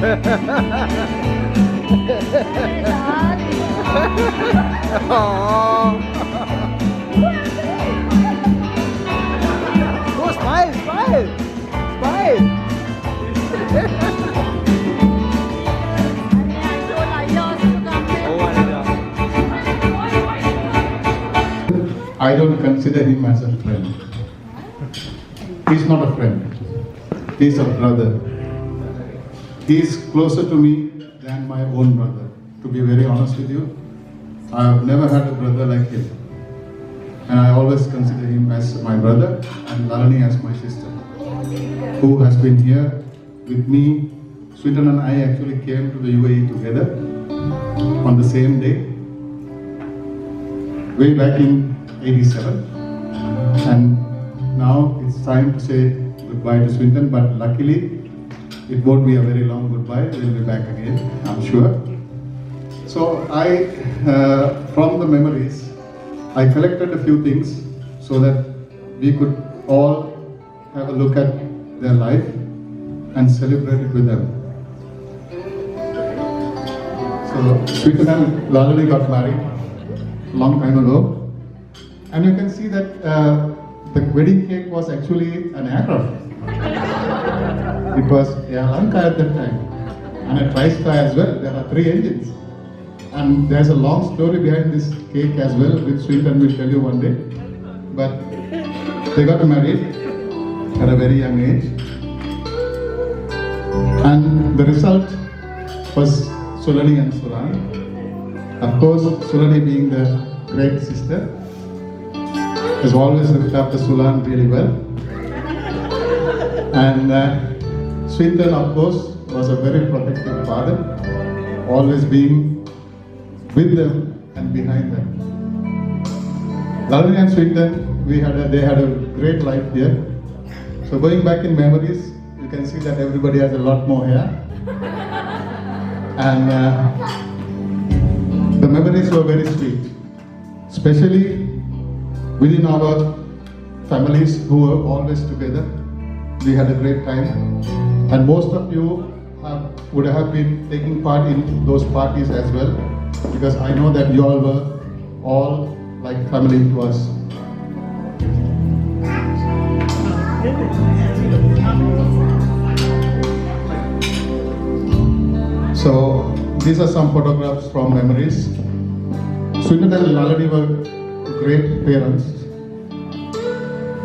Oh. Oh, smile, smile, smile. I don't consider him as a friend. He's not a friend. He's a brother. He's closer to me than my own brother. To be very honest with you, I have never had a brother like him. And I always consider him as my brother and Lalani as my sister, who has been here with me. Swinton and I actually came to the UAE together on the same day, way back in '87. And now it's time to say goodbye to Swinton, but luckily it won't be a very long goodbye. We'll be back again, I'm sure. So from the memories, I collected a few things so that we could all have a look at their life and celebrate it with them. So Swinton and Lalani got married a long time ago, and you can see that the wedding cake was actually an aircraft. It was a Lanka at that time, and a TriStar as well. There are 3 engines. And there's a long story behind this cake as well, which Swinton will tell you one day. But they got married at a very young age. And the result was Sulani and Sulan. Of course, Sulani being the great sister, has always looked after Sulan really well. And Swinton, of course, was a very protective father, always being with them and behind them. Lalani and Swinton, they had a great life here. So going back in memories, you can see that everybody has a lot more hair. And the memories were very sweet, especially within our families who were always together. We had a great time, and most of you would have been taking part in those parties as well, because I know that you all were all like family to us. So these are some photographs from memories. Swinton and Lalani were great parents,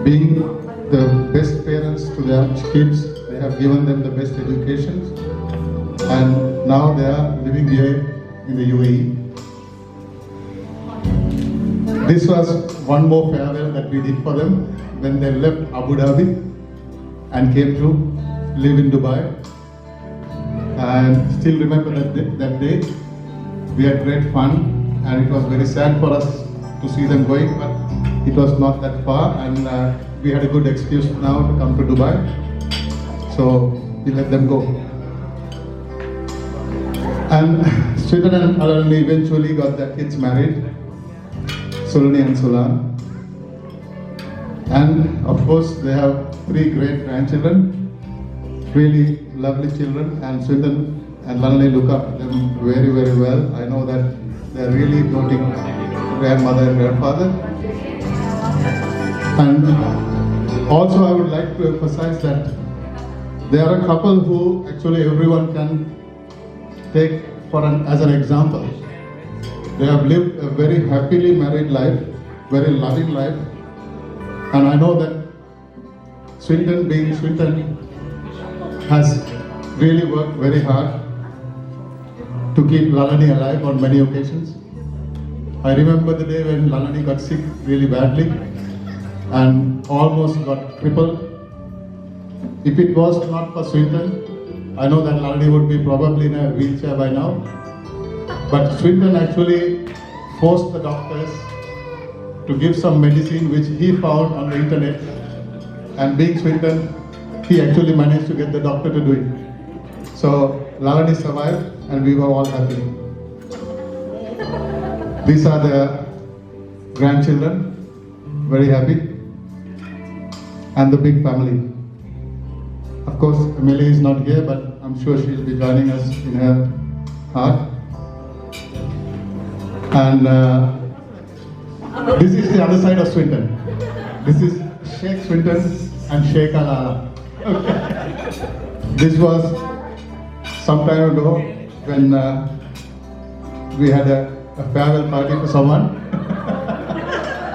being the best parents to their kids. They have given them the best education, and now they are living here in the UAE. This was one more farewell that we did for them when they left Abu Dhabi and came to live in Dubai. And still remember that day. We had great fun, and it was very sad for us to see them going, but it was not that far, and we had a good excuse now to come to Dubai. So we let them go. And Swinton and Lalani eventually got their kids married, Sulani and Sulan. And of course, they have 3 great grandchildren, really lovely children, and Swinton and Lalani look after them very, very well. I know that they're really doting grandmother and grandfather. And also I would like to emphasize that they are a couple who actually everyone can take as an example. They have lived a very happily married life, very loving life, and I know that Swinton, being Swinton, has really worked very hard to keep Lalani alive on many occasions. I remember the day when Lalani got sick really badly and almost got crippled. If it was not for Swinton, I know that Lalani would be probably in a wheelchair by now. But Swinton actually forced the doctors to give some medicine which he found on the internet. And being Swinton, he actually managed to get the doctor to do it. So Lalani survived, and we were all happy. These are the grandchildren, very happy, and the big family. Of course, Emily is not here, but I'm sure she'll be joining us in her heart. And this is the other side of Swinton. This is Sheikh Swinton and Sheikh Alala. This was some time ago when we had a farewell party for someone.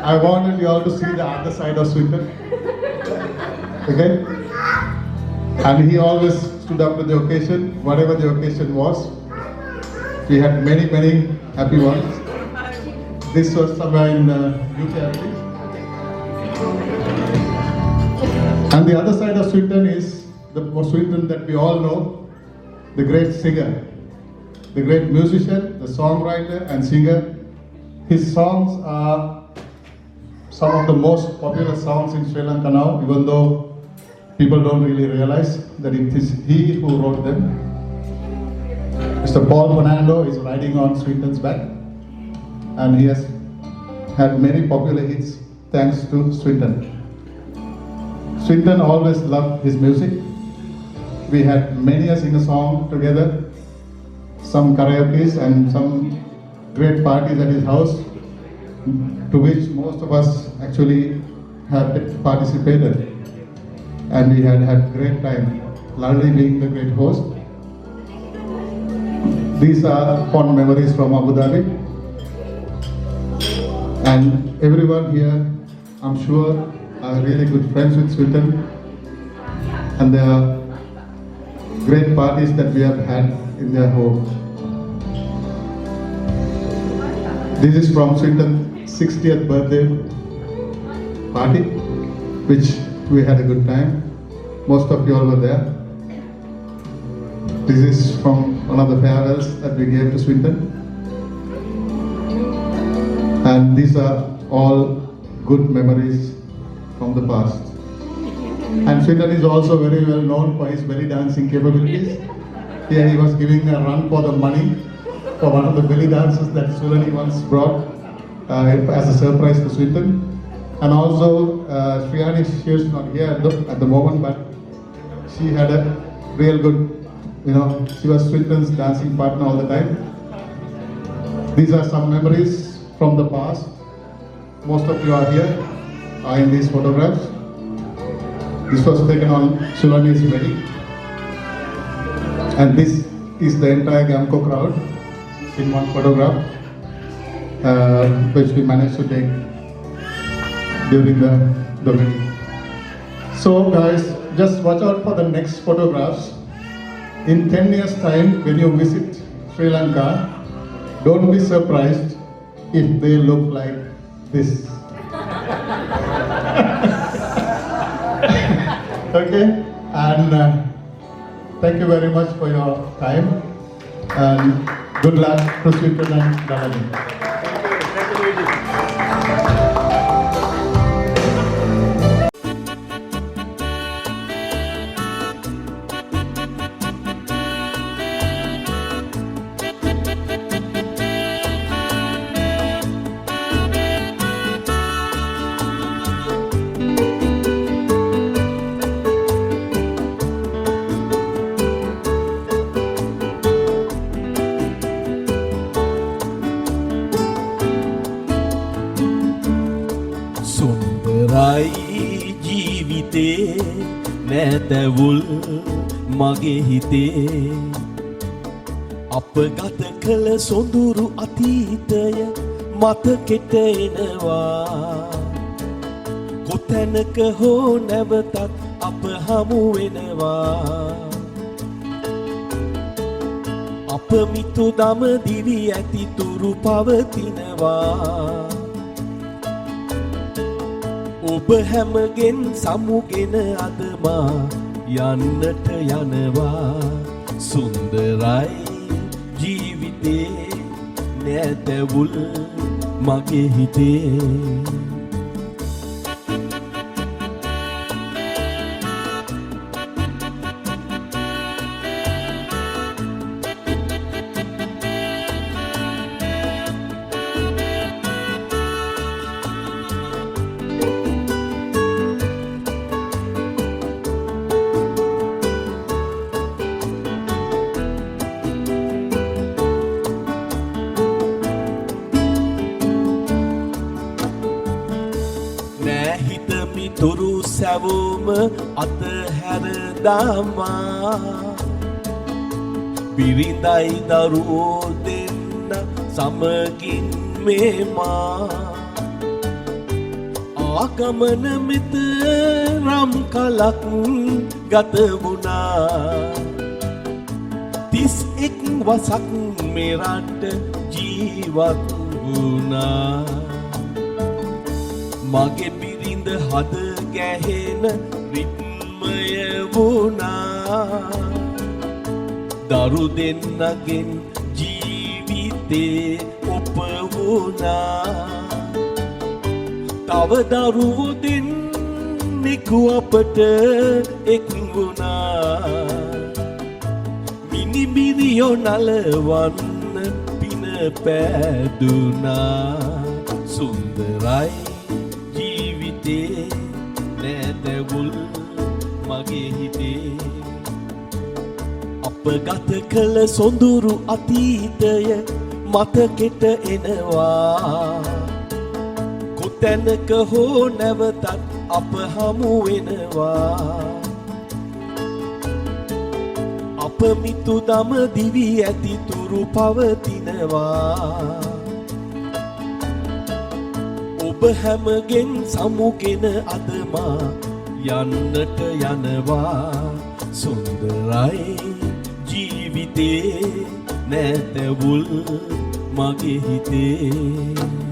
I wanted you all to see the other side of Swinton. Okay? And he always stood up to the occasion, whatever the occasion was. We had many, many happy ones. This was somewhere in UK, I believe. And the other side of Swinton is the Swinton that we all know, the great singer, the great musician, the songwriter and singer. His songs are some of the most popular songs in Sri Lanka now, even though people don't really realize that it is he who wrote them. Mr. Paul Fernando is riding on Swinton's back, and he has had many popular hits thanks to Swinton. Swinton always loved his music. We had many a sing-a-song together, some karaoke's and some great parties at his house, to which most of us actually had participated. And we had had great time, Lalli being the great host. These are fond memories from Abu Dhabi. And everyone here, I'm sure, are really good friends with Swinton. And there are great parties that we have had in their home. This is from Swinton's 60th birthday party, which we had a good time. Most of you all were there. This is from one of the farewells that we gave to Swinton. And these are all good memories from the past. And Swinton is also very well known for his belly dancing capabilities. Here he was giving a run for the money for one of the belly dances that Sulani once brought as a surprise to Swinton. And also, Shriyani, she is not here at the moment, but she had a real good, she was Swinton's dancing partner all the time. These are some memories from the past. Most of you are here, are in these photographs. This was taken on Sulani's wedding. And this is the entire Gamco crowd in one photograph, which we managed to take during the wedding. So guys, just watch out for the next photographs. In 10 years time, when you visit Sri Lanka, don't be surprised if they look like this. Okay, and thank you very much for your time, and good luck to Swinton and Dalali. සුන්දරයි ජීවිතේ නැතැවුල් මගේ හිතේ අප ගත කළ සොඳුරු අතීතය මතකෙට එනවා කොතැනක හෝ නැවතත් අප හමු වෙනවා අප මිතු දම දිවි ඇති තුරු පවතිනවා ඔබ හැමගෙන් සමුගෙන අදමා යන්නට යනවා සුන්දරයි ජීවිතේ නැතැවුල් මගේ හිතේ සතුරු සැවුම අතහැර දමා බිරිඳයි දරුවෝ දෙන්න සමගින් මේමා ආගමන මෙත රම් කලක් ගත වුණා 31 වසක් මේ රට ජීවත් වුණා මගේ බිරිඳ හද ගැහෙන රිද්මය වුණා දරු දෙන්නගෙන් ජීවිතේ ඔප වුණා තව දරුවෝ දෙන්නෙකු අපට එක් වුණා මිනිමිරියෝ නලවන්න පින පෑදුනා සුන්දරයි ජීවිතේ නැතවුල් මගේ හිතේ අප ගත කළ සොඳුරු අතීතය මතකෙට එනවා කොතැනක හෝ නැවතත් අප හමු වෙනවා අප මිතු දම දිවි ඇති තුරු පවතිනවා ඔබ හැමගෙන් සමුගෙන අදමා යන්නට යනවා සුන්දරයි ජීවිතේ නැතවුල් මගේ හිතේ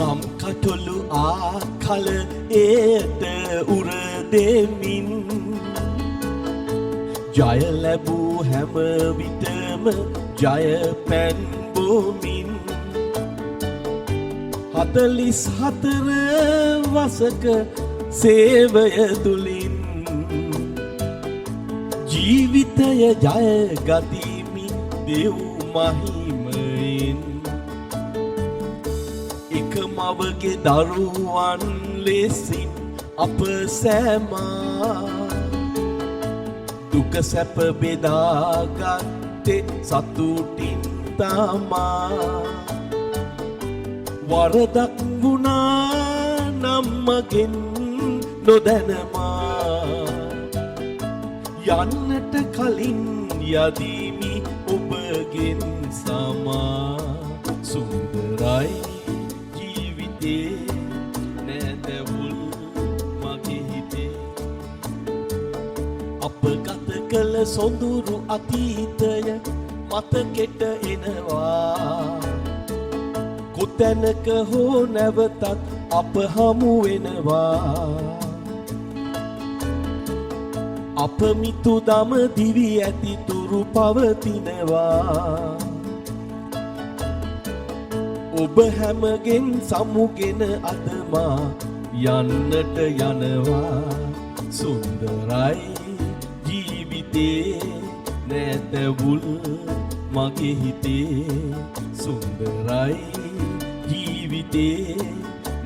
කම් කටොළු ආකල ඒට උර දෙමින් ජය ලැබූ හැම විටම ජය පැන් බොමින් 44 වසක සේවය තුලින් ජීවිතය ජය ගතිමි දෙව් මහිමයෙන් එක මවගේ දරුවන් ලෙසින් අප සෑමා දුක සැප බෙදාගත්තේ සතුටින් තමා වරදක් වුණා නම් මගෙන් නොදැනමා යන්නට කලින් යදිමි ඔබගෙන් සමා සුන්දරයි නැතවුල් මගේ හිතේ අප ගත කළ සොඳුරු අතීතය මතකෙට එනවා කොතැනක හෝ නැවතත් අප හමු වෙනවා අප මිතු දම දිවි ඇති තුරු පවතිනවා ඔබ හැමගෙන් සමුගෙන අදමා යන්නට යනවා සුන්දරයි ජීවිතේ නැතවුල් මගේ හිතේ සුන්දරයි ජීවිතේ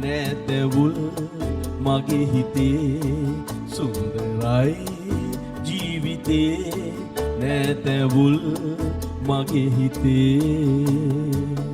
නැතවුල් මගේ හිතේ සුන්දරයි ජීවිතේ නැතවුල් මගේ හිතේ